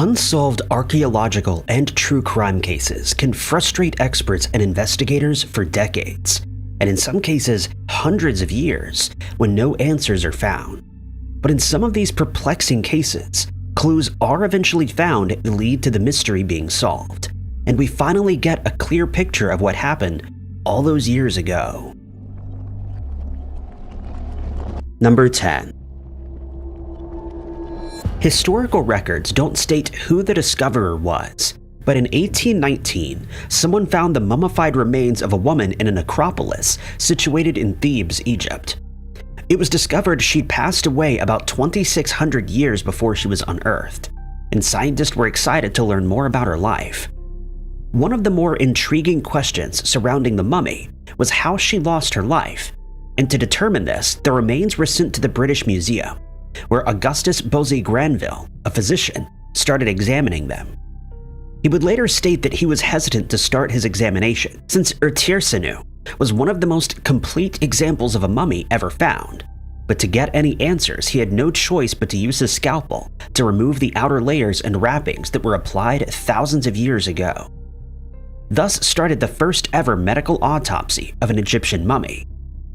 Unsolved archaeological and true crime cases can frustrate experts and investigators for decades, and in some cases, hundreds of years, when no answers are found. But in some of these perplexing cases, clues are eventually found that lead to the mystery being solved, and we finally get a clear picture of what happened all those years ago. Number 10. Historical records don't state who the discoverer was, but in 1819, someone found the mummified remains of a woman in a necropolis situated in Thebes, Egypt. It was discovered she'd passed away about 2,600 years before she was unearthed, and scientists were excited to learn more about her life. One of the more intriguing questions surrounding the mummy was how she lost her life, and to determine this, the remains were sent to the British Museum, where Augustus Bossy Granville, a physician, started examining them. He would later state that he was hesitant to start his examination, since Urtirsenu was one of the most complete examples of a mummy ever found. But to get any answers, he had no choice but to use his scalpel to remove the outer layers and wrappings that were applied thousands of years ago. Thus started the first ever medical autopsy of an Egyptian mummy,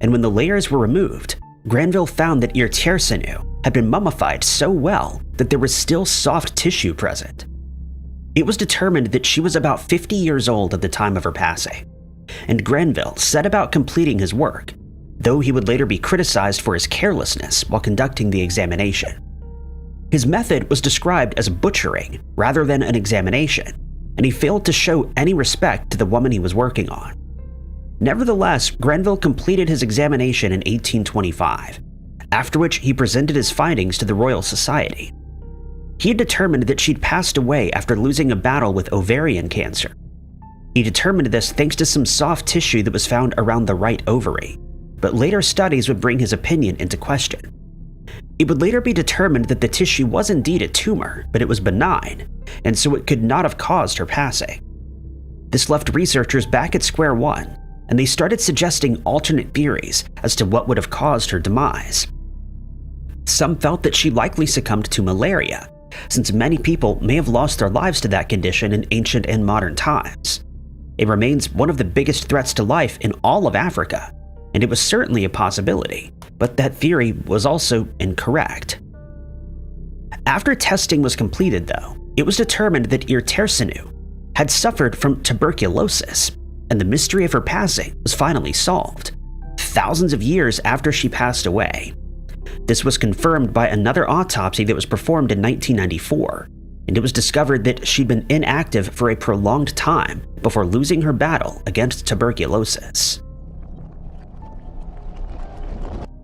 and when the layers were removed, Granville found that Urtirsenu had been mummified so well that there was still soft tissue present. It was determined that she was about 50 years old at the time of her passing, and Granville set about completing his work, though he would later be criticized for his carelessness while conducting the examination. His method was described as butchering rather than an examination, and he failed to show any respect to the woman he was working on. Nevertheless, Granville completed his examination in 1825, after which he presented his findings to the Royal Society. He had determined that she'd passed away after losing a battle with ovarian cancer. He determined this thanks to some soft tissue that was found around the right ovary, but later studies would bring his opinion into question. It would later be determined that the tissue was indeed a tumor, but it was benign, and so it could not have caused her passing. This left researchers back at square one, and they started suggesting alternate theories as to what would have caused her demise. Some felt that she likely succumbed to malaria, since many people may have lost their lives to that condition in ancient and modern times. It remains one of the biggest threats to life in all of Africa, and it was certainly a possibility, but that theory was also incorrect. After testing was completed, though, it was determined that Urtirsenu had suffered from tuberculosis, and the mystery of her passing was finally solved, thousands of years after she passed away. This was confirmed by another autopsy that was performed in 1994, and it was discovered that she'd been inactive for a prolonged time before losing her battle against tuberculosis.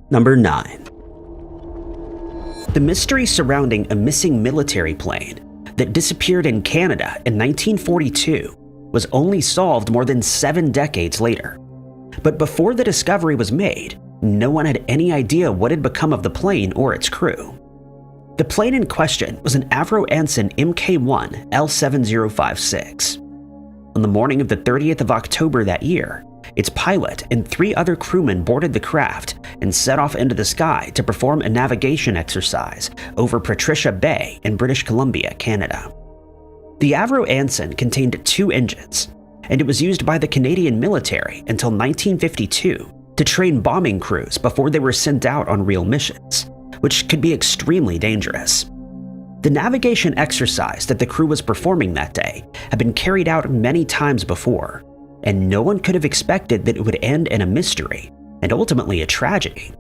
Number 9. The mystery surrounding a missing military plane that disappeared in Canada in 1942 was only solved more than 7 decades later. But before the discovery was made, no one had any idea what had become of the plane or its crew. The plane in question was an Avro Anson Mk1 L7056. On the morning of the 30th of October that year, its pilot and 3 other crewmen boarded the craft and set off into the sky to perform a navigation exercise over Patricia Bay in British Columbia, Canada. The Avro Anson contained 2 engines, and it was used by the Canadian military until 1952 to train bombing crews before they were sent out on real missions, which could be extremely dangerous. The navigation exercise that the crew was performing that day had been carried out many times before, and no one could have expected that it would end in a mystery and ultimately a tragedy.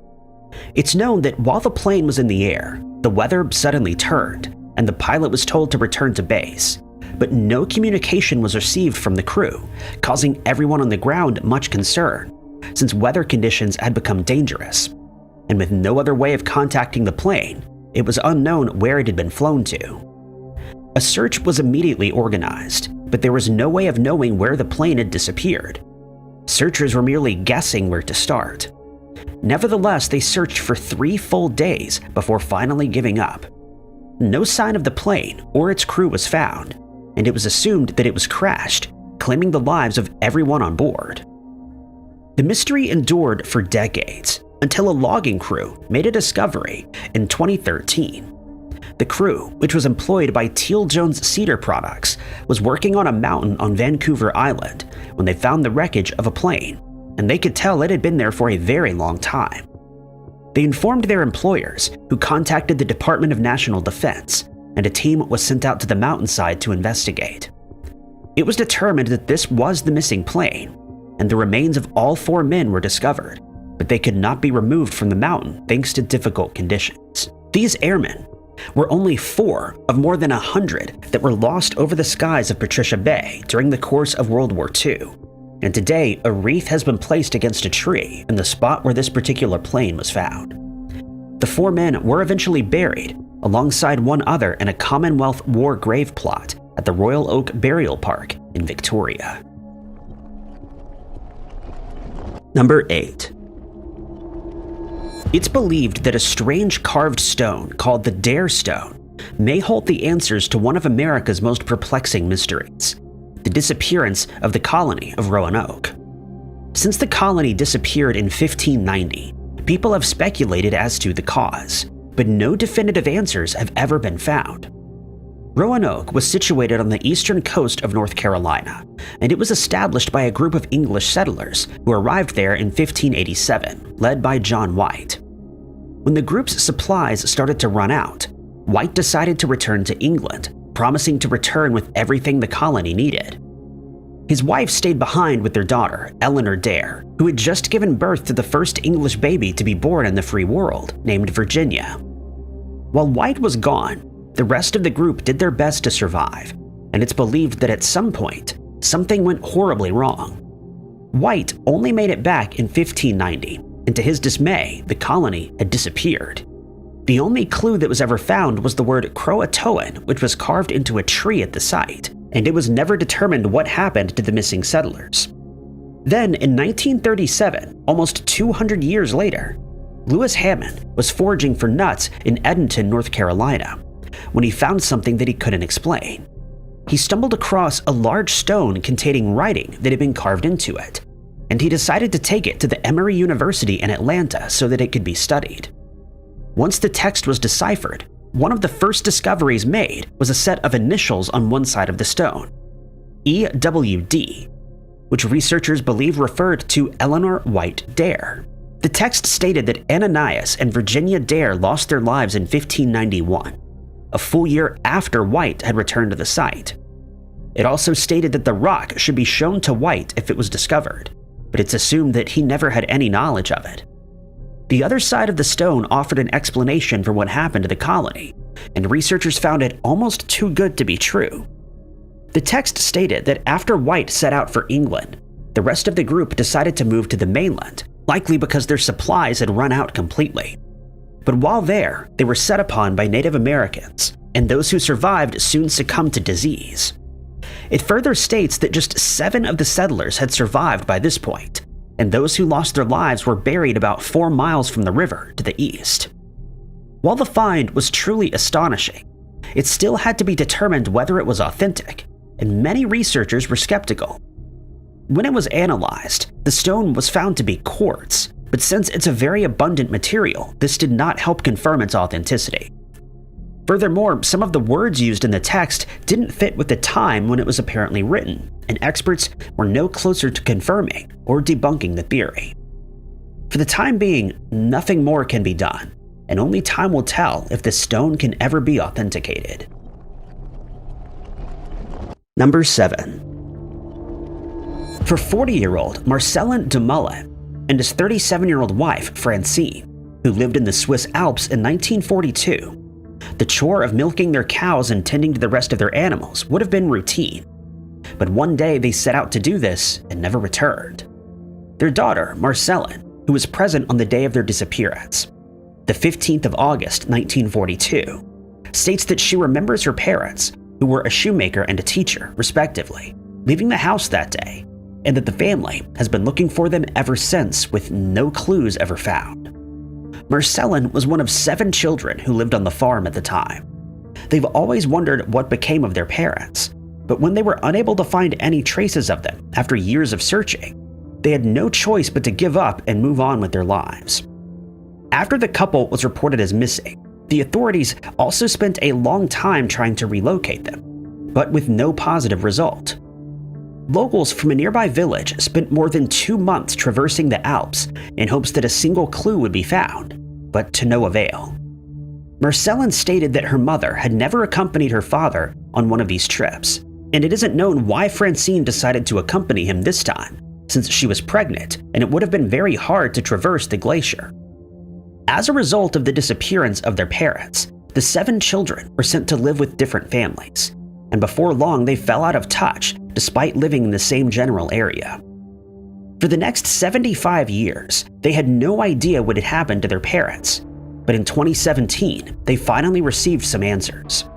It's known that while the plane was in the air, the weather suddenly turned, and the pilot was told to return to base, but no communication was received from the crew, causing everyone on the ground much concern, since weather conditions had become dangerous. And with no other way of contacting the plane, it was unknown where it had been flown to. A search was immediately organized, but there was no way of knowing where the plane had disappeared. Searchers were merely guessing where to start. Nevertheless, they searched for 3 full days before finally giving up. No sign of the plane or its crew was found, and it was assumed that it was crashed, claiming the lives of everyone on board. The mystery endured for decades, until a logging crew made a discovery in 2013. The crew, which was employed by Teal Jones Cedar Products, was working on a mountain on Vancouver Island when they found the wreckage of a plane, and they could tell it had been there for a very long time. They informed their employers, who contacted the Department of National Defense, and a team was sent out to the mountainside to investigate. It was determined that this was the missing plane, and the remains of all 4 men were discovered, but they could not be removed from the mountain thanks to difficult conditions. These airmen were only 4 of more than 100 that were lost over the skies of Patricia Bay during the course of World War II, and today a wreath has been placed against a tree in the spot where this particular plane was found. The 4 men were eventually buried alongside one other in a Commonwealth War grave plot at the Royal Oak Burial Park in Victoria. Number 8. It's believed that a strange carved stone called the Dare Stone may hold the answers to one of America's most perplexing mysteries: the disappearance of the colony of Roanoke. Since the colony disappeared in 1590, people have speculated as to the cause, but no definitive answers have ever been found. Roanoke was situated on the eastern coast of North Carolina, and it was established by a group of English settlers who arrived there in 1587, led by John White. When the group's supplies started to run out, White decided to return to England, promising to return with everything the colony needed. His wife stayed behind with their daughter, Eleanor Dare, who had just given birth to the first English baby to be born in the free world, named Virginia. While White was gone, the rest of the group did their best to survive, and it's believed that at some point, something went horribly wrong. White only made it back in 1590, and to his dismay, the colony had disappeared. The only clue that was ever found was the word Croatoan, which was carved into a tree at the site, and it was never determined what happened to the missing settlers. Then, in 1937, almost 200 years later, Lewis Hammond was foraging for nuts in Edenton, North Carolina, when he found something that he couldn't explain. He stumbled across a large stone containing writing that had been carved into it, and he decided to take it to the Emory University in Atlanta so that it could be studied. Once the text was deciphered, one of the first discoveries made was a set of initials on one side of the stone, EWD, which researchers believe referred to Eleanor White Dare. The text stated that Ananias and Virginia Dare lost their lives in 1591, a full year after White had returned to the site. It also stated that the rock should be shown to White if it was discovered, but it's assumed that he never had any knowledge of it. The other side of the stone offered an explanation for what happened to the colony, and researchers found it almost too good to be true. The text stated that after White set out for England, the rest of the group decided to move to the mainland, likely because their supplies had run out completely. But while there, they were set upon by Native Americans, and those who survived soon succumbed to disease. It further states that just 7 of the settlers had survived by this point, and those who lost their lives were buried about 4 miles from the river to the east. While the find was truly astonishing, it still had to be determined whether it was authentic, and many researchers were skeptical. When it was analyzed, the stone was found to be quartz, but since it's a very abundant material, this did not help confirm its authenticity. Furthermore, some of the words used in the text didn't fit with the time when it was apparently written, and experts were no closer to confirming or debunking the theory. For the time being, nothing more can be done, and only time will tell if this stone can ever be authenticated. Number 7. For 40-year-old Marcellin de Mullet and his 37-year-old wife, Francine, who lived in the Swiss Alps in 1942, the chore of milking their cows and tending to the rest of their animals would have been routine. But one day they set out to do this and never returned. Their daughter, Marcellin, who was present on the day of their disappearance, the 15th of August, 1942, states that she remembers her parents, who were a shoemaker and a teacher, respectively, leaving the house that day, and that the family has been looking for them ever since with no clues ever found. Marcellin was one of 7 children who lived on the farm at the time. They've always wondered what became of their parents, but when they were unable to find any traces of them after years of searching, they had no choice but to give up and move on with their lives. After the couple was reported as missing, The authorities also spent a long time trying to relocate them, but with no positive result. Locals from a nearby village spent more than 2 months traversing the Alps in hopes that a single clue would be found, but to no avail. Marcellin stated that her mother had never accompanied her father on one of these trips, and it isn't known why Francine decided to accompany him this time, since she was pregnant and it would have been very hard to traverse the glacier. As a result of the disappearance of their parents, the 7 children were sent to live with different families, and before long they fell out of touch despite living in the same general area. For the next 75 years, they had no idea what had happened to their parents, but in 2017, they finally received some answers.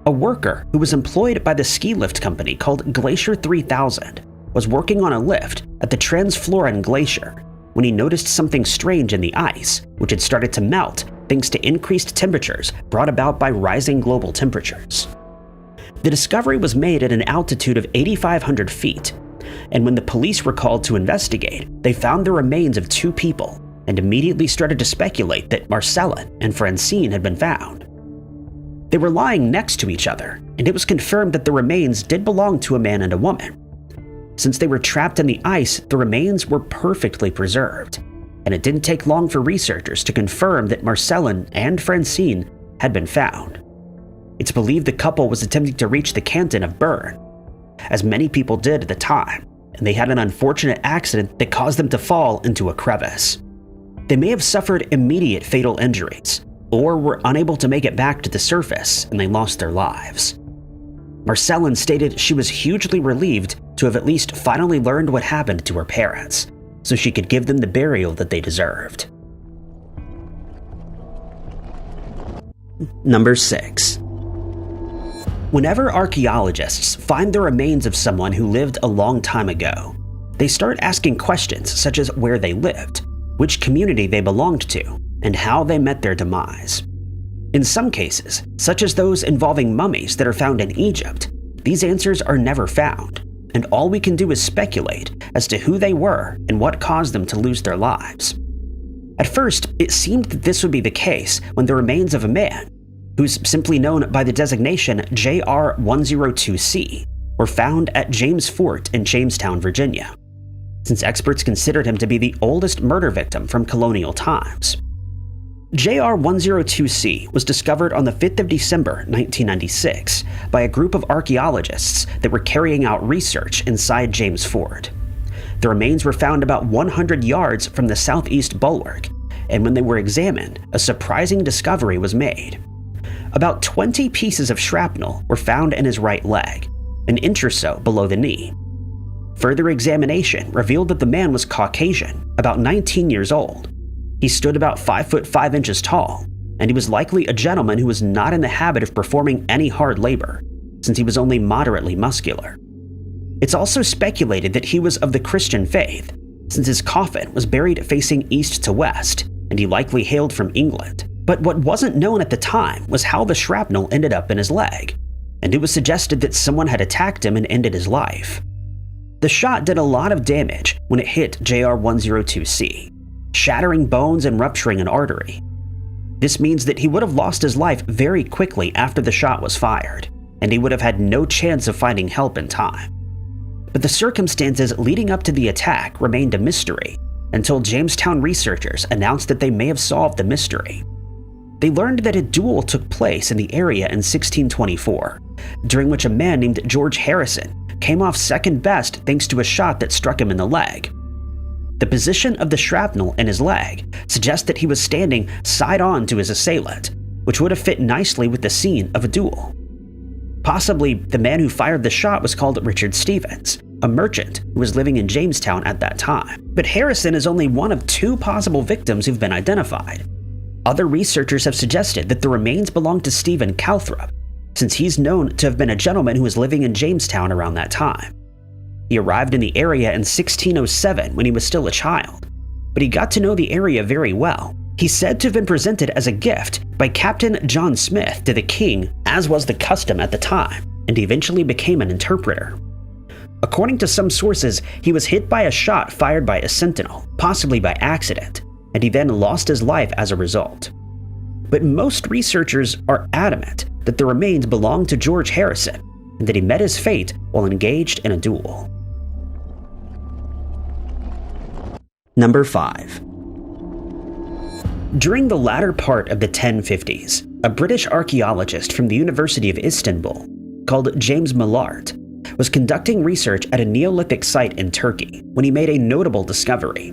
A worker who was employed by the ski lift company called Glacier 3000 was working on a lift at the Transfloran Glacier when he noticed something strange in the ice, which had started to melt thanks to increased temperatures brought about by rising global temperatures. The discovery was made at an altitude of 8,500 feet, and when the police were called to investigate, they found the remains of 2 people and immediately started to speculate that Marcellin and Francine had been found. They were lying next to each other, and it was confirmed that the remains did belong to a man and a woman. Since they were trapped in the ice, the remains were perfectly preserved, and it didn't take long for researchers to confirm that Marcellin and Francine had been found. It's believed the couple was attempting to reach the canton of Bern, as many people did at the time, and they had an unfortunate accident that caused them to fall into a crevice. They may have suffered immediate fatal injuries, or were unable to make it back to the surface and they lost their lives. Marcellin stated she was hugely relieved to have at least finally learned what happened to her parents, so she could give them the burial that they deserved. Number 6. Whenever archaeologists find the remains of someone who lived a long time ago, they start asking questions such as where they lived, which community they belonged to, and how they met their demise. In some cases, such as those involving mummies that are found in Egypt, these answers are never found, and all we can do is speculate as to who they were and what caused them to lose their lives. At first, it seemed that this would be the case when the remains of a man, who's simply known by the designation JR-102C, were found at James Fort in Jamestown, Virginia, since experts considered him to be the oldest murder victim from colonial times. JR-102C was discovered on the 5th of December 1996 by a group of archaeologists that were carrying out research inside James Fort. The remains were found about 100 yards from the southeast bulwark, and when they were examined, a surprising discovery was made. About 20 pieces of shrapnel were found in his right leg, an inch or so below the knee. Further examination revealed that the man was Caucasian, about 19 years old. He stood about 5 foot 5 inches tall, and he was likely a gentleman who was not in the habit of performing any hard labor, since he was only moderately muscular. It's also speculated that he was of the Christian faith, since his coffin was buried facing east to west, and he likely hailed from England. But what wasn't known at the time was how the shrapnel ended up in his leg, and it was suggested that someone had attacked him and ended his life. The shot did a lot of damage when it hit JR-102C, shattering bones and rupturing an artery. This means that he would have lost his life very quickly after the shot was fired, and he would have had no chance of finding help in time. But the circumstances leading up to the attack remained a mystery until Jamestown researchers announced that they may have solved the mystery. They learned that a duel took place in the area in 1624, during which a man named George Harrison came off second best thanks to a shot that struck him in the leg. The position of the shrapnel in his leg suggests that he was standing side-on to his assailant, which would have fit nicely with the scene of a duel. Possibly, the man who fired the shot was called Richard Stevens, a merchant who was living in Jamestown at that time. But Harrison is only one of 2 possible victims who've been identified. Other researchers have suggested that the remains belong to Stephen Calthrop, since he's known to have been a gentleman who was living in Jamestown around that time. He arrived in the area in 1607 when he was still a child, but he got to know the area very well. He's said to have been presented as a gift by Captain John Smith to the king, as was the custom at the time, and he eventually became an interpreter. According to some sources, he was hit by a shot fired by a sentinel, possibly by accident, and he then lost his life as a result. but most researchers are adamant that the remains belong to George Harrison and that he met his fate while engaged in a duel. Number 5. During the latter part of the 1050s, a British archaeologist from the University of Istanbul, called James Millard, was conducting research at a Neolithic site in Turkey when he made a notable discovery.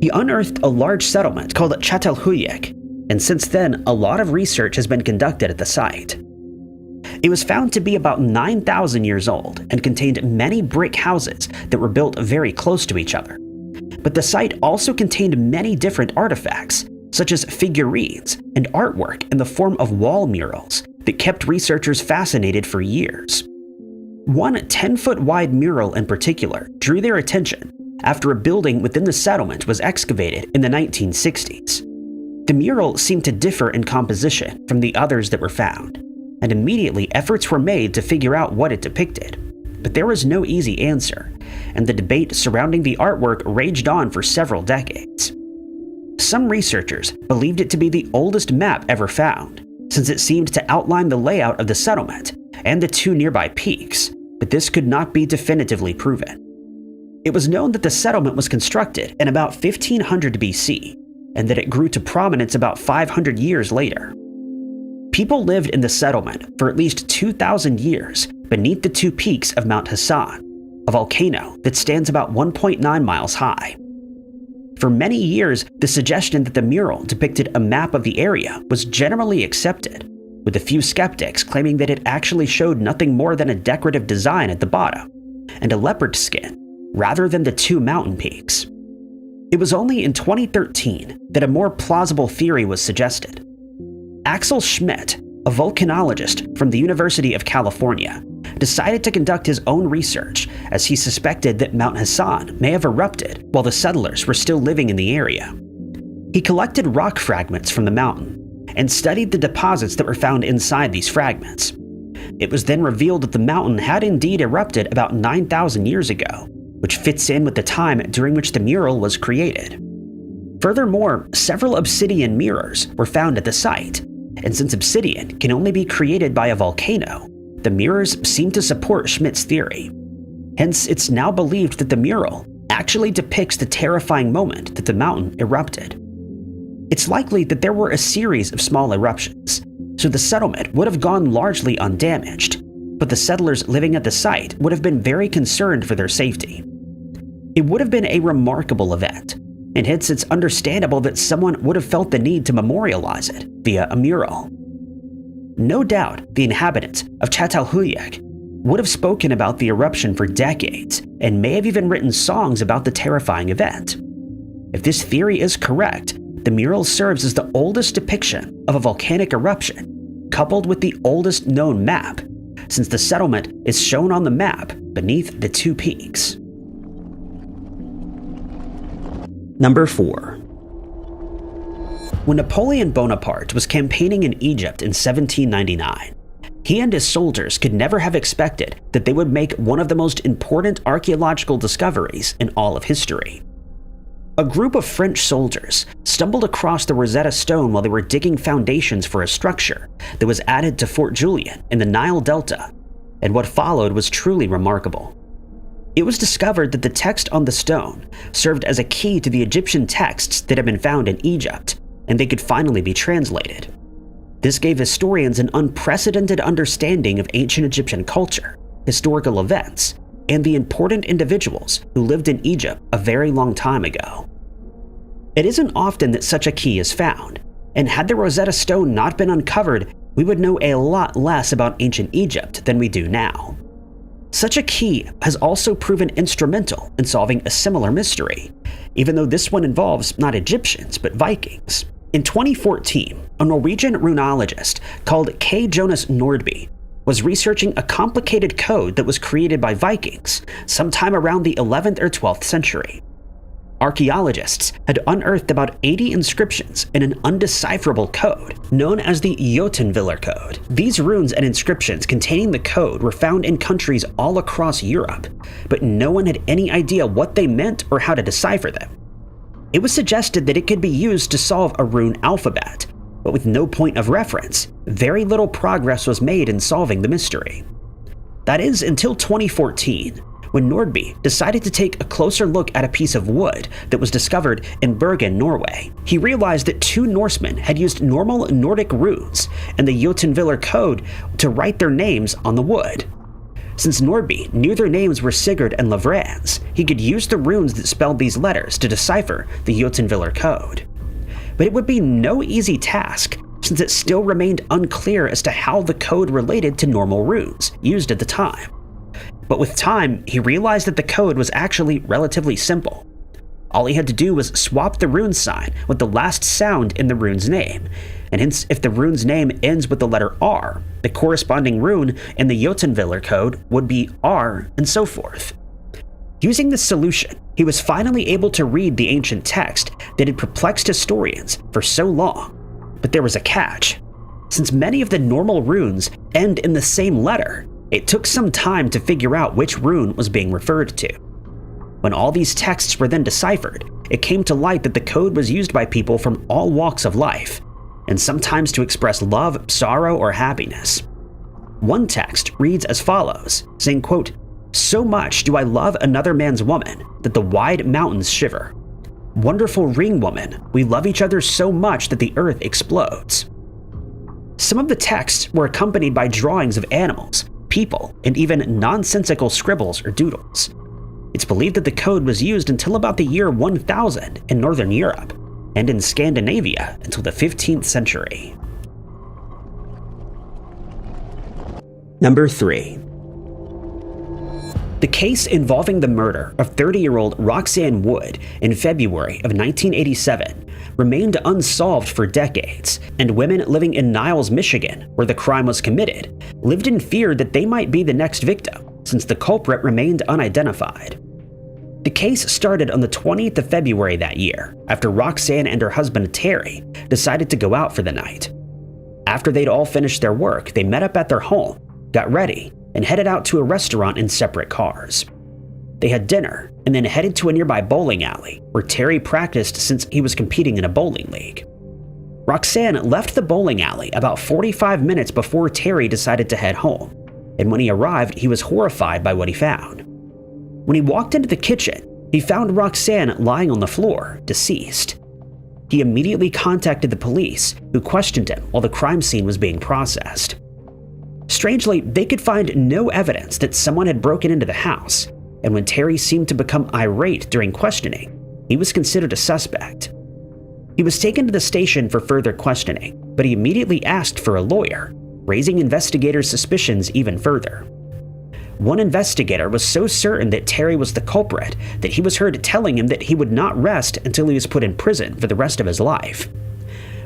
He unearthed a large settlement called Çatalhöyük, and since then, a lot of research has been conducted at the site. It was found to be about 9,000 years old and contained many brick houses that were built very close to each other. But the site also contained many different artifacts, such as figurines and artwork in the form of wall murals that kept researchers fascinated for years. One 10-foot wide mural in particular drew their attention after a building within the settlement was excavated in the 1960s. The mural seemed to differ in composition from the others that were found, and immediately efforts were made to figure out what it depicted. But there was no easy answer, and the debate surrounding the artwork raged on for several decades. Some researchers believed it to be the oldest map ever found, since it seemed to outline the layout of the settlement and the two nearby peaks, but this could not be definitively proven. It was known that the settlement was constructed in about 1500 BC, and that it grew to prominence about 500 years later. People lived in the settlement for at least 2,000 years beneath the two peaks of Mount Hassan, a volcano that stands about 1.9 miles high. For many years, the suggestion that the mural depicted a map of the area was generally accepted, with a few skeptics claiming that it actually showed nothing more than a decorative design at the bottom, and a leopard skin, rather than the two mountain peaks. It was only in 2013 that a more plausible theory was suggested. Axel Schmidt, a volcanologist from the University of California, decided to conduct his own research as he suspected that Mount Hassan may have erupted while the settlers were still living in the area. He collected rock fragments from the mountain and studied the deposits that were found inside these fragments. It was then revealed that the mountain had indeed erupted about 9,000 years ago, which fits in with the time during which the mural was created. Furthermore, several obsidian mirrors were found at the site, and since obsidian can only be created by a volcano, the mirrors seem to support Schmidt's theory. Hence, it's now believed that the mural actually depicts the terrifying moment that the mountain erupted. It's likely that there were a series of small eruptions, so the settlement would have gone largely undamaged, but the settlers living at the site would have been very concerned for their safety. It would have been a remarkable event, and hence it's understandable that someone would have felt the need to memorialize it via a mural. No doubt the inhabitants of Çatalhöyük would have spoken about the eruption for decades and may have even written songs about the terrifying event. If this theory is correct, the mural serves as the oldest depiction of a volcanic eruption, coupled with the oldest known map, since the settlement is shown on the map beneath the two peaks. Number 4. When Napoleon Bonaparte was campaigning in Egypt in 1799, he and his soldiers could never have expected that they would make one of the most important archaeological discoveries in all of history. A group of French soldiers stumbled across the Rosetta Stone while they were digging foundations for a structure that was added to Fort Julian in the Nile Delta, and what followed was truly remarkable. It was discovered that the text on the stone served as a key to the Egyptian texts that had been found in Egypt, and they could finally be translated. This gave historians an unprecedented understanding of ancient Egyptian culture, historical events, and the important individuals who lived in Egypt a very long time ago. It isn't often that such a key is found, and had the Rosetta Stone not been uncovered, we would know a lot less about ancient Egypt than we do now. Such a key has also proven instrumental in solving a similar mystery, even though this one involves not Egyptians but Vikings. In 2014, a Norwegian runologist called K. Jonas Nordby was researching a complicated code that was created by Vikings sometime around the 11th or 12th century. Archaeologists had unearthed about 80 inscriptions in an undecipherable code known as the Jotunviller Code. These runes and inscriptions containing the code were found in countries all across Europe, but no one had any idea what they meant or how to decipher them. It was suggested that it could be used to solve a rune alphabet, but with no point of reference, very little progress was made in solving the mystery. That is, until 2014, when Nordby decided to take a closer look at a piece of wood that was discovered in Bergen, Norway. He realized that two Norsemen had used normal Nordic runes and the Jotunviller code to write their names on the wood. Since Nordby knew their names were Sigurd and Lavrans, he could use the runes that spelled these letters to decipher the Jotunviller code. But it would be no easy task, since it still remained unclear as to how the code related to normal runes used at the time. But with time, he realized that the code was actually relatively simple. All he had to do was swap the rune sign with the last sound in the rune's name, and hence if the rune's name ends with the letter R, the corresponding rune in the Jotunviller code would be R, and so forth. Using this solution, he was finally able to read the ancient text that had perplexed historians for so long. But there was a catch. Since many of the normal runes end in the same letter, it took some time to figure out which rune was being referred to. When all these texts were then deciphered, it came to light that the code was used by people from all walks of life, and sometimes to express love, sorrow, or happiness. One text reads as follows, saying, quote, "So much do I love another man's woman that the wide mountains shiver. Wonderful ring woman, we love each other so much that the earth explodes." Some of the texts were accompanied by drawings of animals, people, and even nonsensical scribbles or doodles. It's believed that the code was used until about the year 1000 in Northern Europe, and in Scandinavia until the 15th century. Number 3. The case involving the murder of 30-year-old Roxanne Wood in February of 1987 remained unsolved for decades, and women living in Niles, Michigan, where the crime was committed, lived in fear that they might be the next victim, since the culprit remained unidentified. The case started on the 20th of February that year, after Roxanne and her husband Terry decided to go out for the night. After they'd all finished their work, they met up at their home, got ready, and headed out to a restaurant in separate cars. They had dinner, and then headed to a nearby bowling alley, where Terry practiced since he was competing in a bowling league. Roxanne left the bowling alley about 45 minutes before Terry decided to head home, and when he arrived, he was horrified by what he found. When he walked into the kitchen, he found Roxanne lying on the floor, deceased. He immediately contacted the police, who questioned him while the crime scene was being processed. Strangely, they could find no evidence that someone had broken into the house, and when Terry seemed to become irate during questioning, he was considered a suspect. He was taken to the station for further questioning, but he immediately asked for a lawyer, raising investigators' suspicions even further. One investigator was so certain that Terry was the culprit that he was heard telling him that he would not rest until he was put in prison for the rest of his life.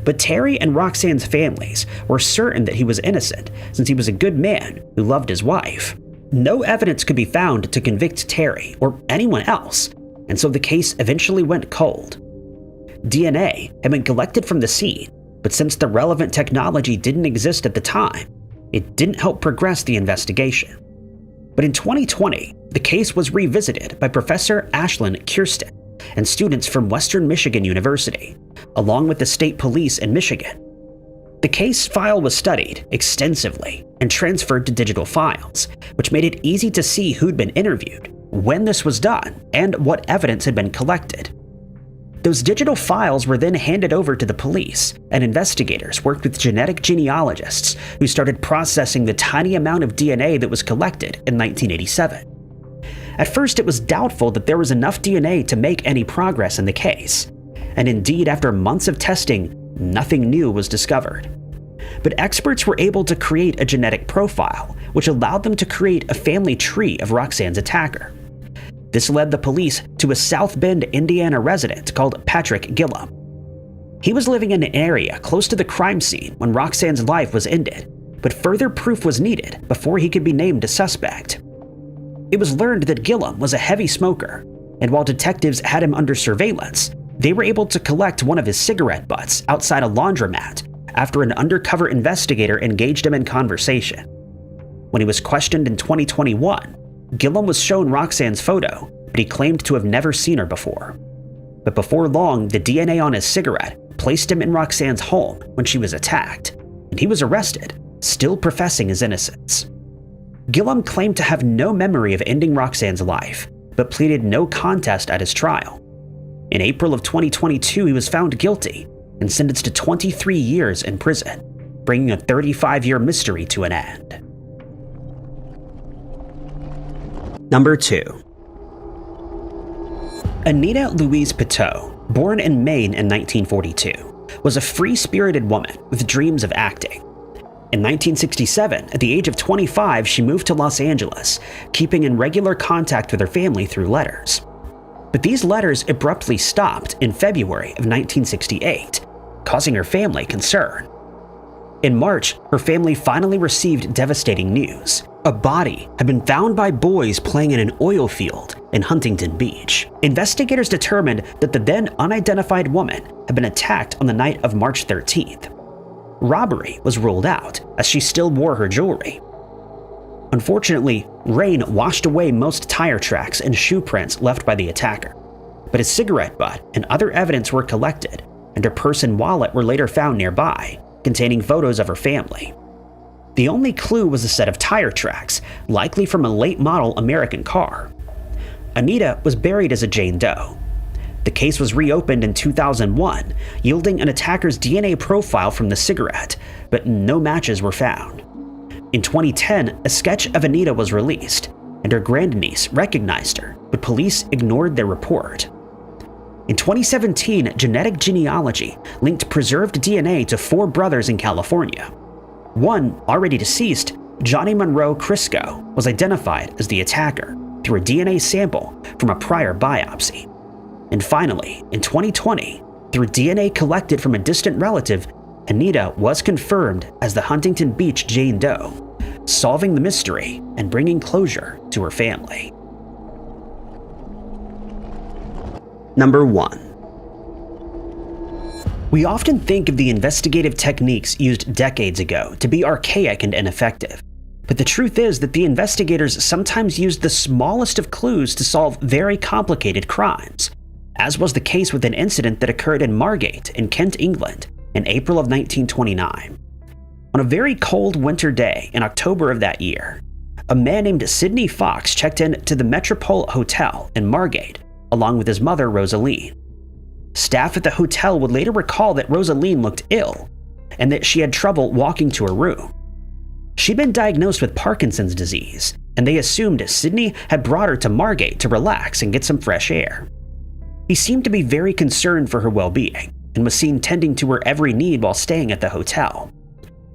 But Terry and Roxanne's families were certain that he was innocent, since he was a good man who loved his wife. No evidence could be found to convict Terry or anyone else, and so the case eventually went cold. DNA had been collected from the scene, but since the relevant technology didn't exist at the time, it didn't help progress the investigation. But in 2020, the case was revisited by Professor Ashlyn Kirsten and students from Western Michigan University, along with the state police in Michigan. The case file was studied extensively and transferred to digital files, which made it easy to see who'd been interviewed, when this was done, and what evidence had been collected. Those digital files were then handed over to the police, and investigators worked with genetic genealogists who started processing the tiny amount of DNA that was collected in 1987. At first, it was doubtful that there was enough DNA to make any progress in the case, and indeed, after months of testing, nothing new was discovered. But experts were able to create a genetic profile, which allowed them to create a family tree of Roxanne's attacker. This led the police to a South Bend, Indiana resident called Patrick Gillum. He was living in an area close to the crime scene when Roxanne's life was ended, but further proof was needed before he could be named a suspect. It was learned that Gillum was a heavy smoker, and while detectives had him under surveillance, they were able to collect one of his cigarette butts outside a laundromat after an undercover investigator engaged him in conversation. When he was questioned in 2021, Gillum was shown Roxanne's photo, but he claimed to have never seen her before. But before long, the DNA on his cigarette placed him in Roxanne's home when she was attacked, and he was arrested, still professing his innocence. Gillum claimed to have no memory of ending Roxanne's life, but pleaded no contest at his trial. In April of 2022, he was found guilty and sentenced to 23 years in prison, bringing a 35-year mystery to an end. Number 2. Anita Louise Pitot, born in Maine in 1942, was a free-spirited woman with dreams of acting. In 1967, at the age of 25, she moved to Los Angeles, keeping in regular contact with her family through letters. But these letters abruptly stopped in February of 1968, causing her family concern. In March, her family finally received devastating news. A body had been found by boys playing in an oil field in Huntington Beach. Investigators determined that the then unidentified woman had been attacked on the night of March 13th. Robbery was ruled out, as she still wore her jewelry. Unfortunately, rain washed away most tire tracks and shoe prints left by the attacker, but a cigarette butt and other evidence were collected, and her purse and wallet were later found nearby, containing photos of her family. The only clue was a set of tire tracks, likely from a late-model American car. Anita was buried as a Jane Doe. The case was reopened in 2001, yielding an attacker's DNA profile from the cigarette, but no matches were found. In 2010, a sketch of Anita was released, and her grandniece recognized her, but police ignored their report. In 2017, genetic genealogy linked preserved DNA to 4 brothers in California. One, already deceased, Johnny Monroe Crisco, was identified as the attacker through a DNA sample from a prior biopsy. And finally, in 2020, through DNA collected from a distant relative, Anita was confirmed as the Huntington Beach Jane Doe, solving the mystery and bringing closure to her family. Number 1. We often think of the investigative techniques used decades ago to be archaic and ineffective. But the truth is that the investigators sometimes used the smallest of clues to solve very complicated crimes, as was the case with an incident that occurred in Margate in Kent, England, in April of 1929. On a very cold winter day in October of that year, a man named Sidney Fox checked in to the Metropole Hotel in Margate, along with his mother, Rosaline. Staff at the hotel would later recall that Rosaline looked ill, and that she had trouble walking to her room. She'd been diagnosed with Parkinson's disease, and they assumed Sidney had brought her to Margate to relax and get some fresh air. He seemed to be very concerned for her well-being, and was seen tending to her every need while staying at the hotel.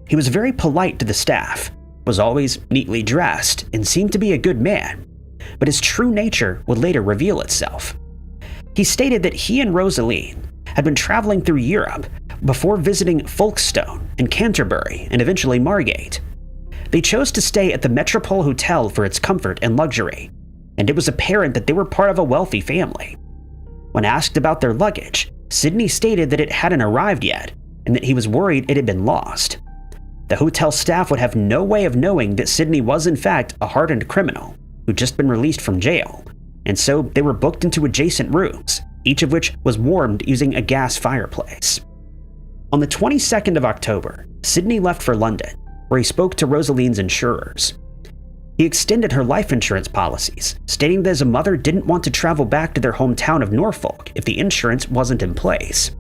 He was very polite to the staff, was always neatly dressed, and seemed to be a good man, but his true nature would later reveal itself. He stated that he and Rosaline had been traveling through Europe before visiting Folkestone and Canterbury and eventually Margate. They chose to stay at the Metropole Hotel for its comfort and luxury, and it was apparent that they were part of a wealthy family. When asked about their luggage, Sidney stated that it hadn't arrived yet, and that he was worried it had been lost. The hotel staff would have no way of knowing that Sidney was in fact a hardened criminal who'd just been released from jail, and so they were booked into adjacent rooms, each of which was warmed using a gas fireplace. On the 22nd of October, Sidney left for London, where he spoke to Rosaline's insurers. He extended her life insurance policies, stating that his mother didn't want to travel back to their hometown of Norfolk if the insurance wasn't in place.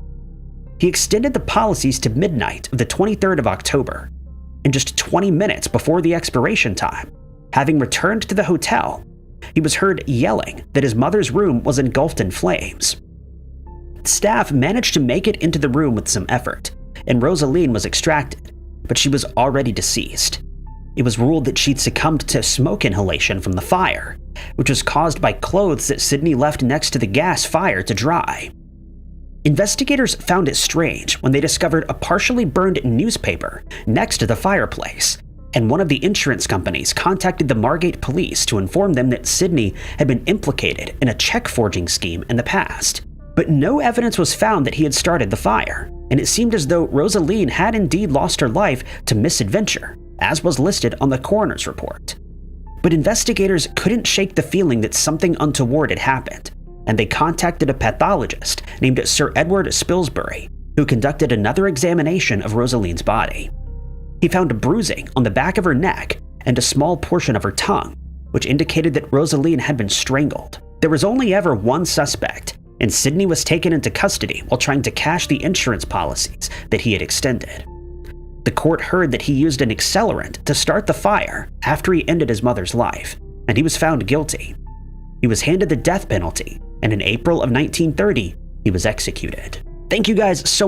He extended the policies to midnight of the 23rd of October, and just 20 minutes before the expiration time, having returned to the hotel, he was heard yelling that his mother's room was engulfed in flames. Staff managed to make it into the room with some effort, and Rosaline was extracted, but she was already deceased. It was ruled that she'd succumbed to smoke inhalation from the fire, which was caused by clothes that Sidney left next to the gas fire to dry. Investigators found it strange when they discovered a partially burned newspaper next to the fireplace, and one of the insurance companies contacted the Margate police to inform them that Sidney had been implicated in a check forging scheme in the past. But no evidence was found that he had started the fire, and it seemed as though Rosaline had indeed lost her life to misadventure, as was listed on the coroner's report. But investigators couldn't shake the feeling that something untoward had happened, and they contacted a pathologist named Sir Edward Spilsbury, who conducted another examination of Rosaline's body. He found bruising on the back of her neck and a small portion of her tongue, which indicated that Rosaline had been strangled. There was only ever one suspect, and Sidney was taken into custody while trying to cash the insurance policies that he had extended. The court heard that he used an accelerant to start the fire after he ended his mother's life, and he was found guilty. He was handed the death penalty, and in April of 1930, he was executed. Thank you guys so much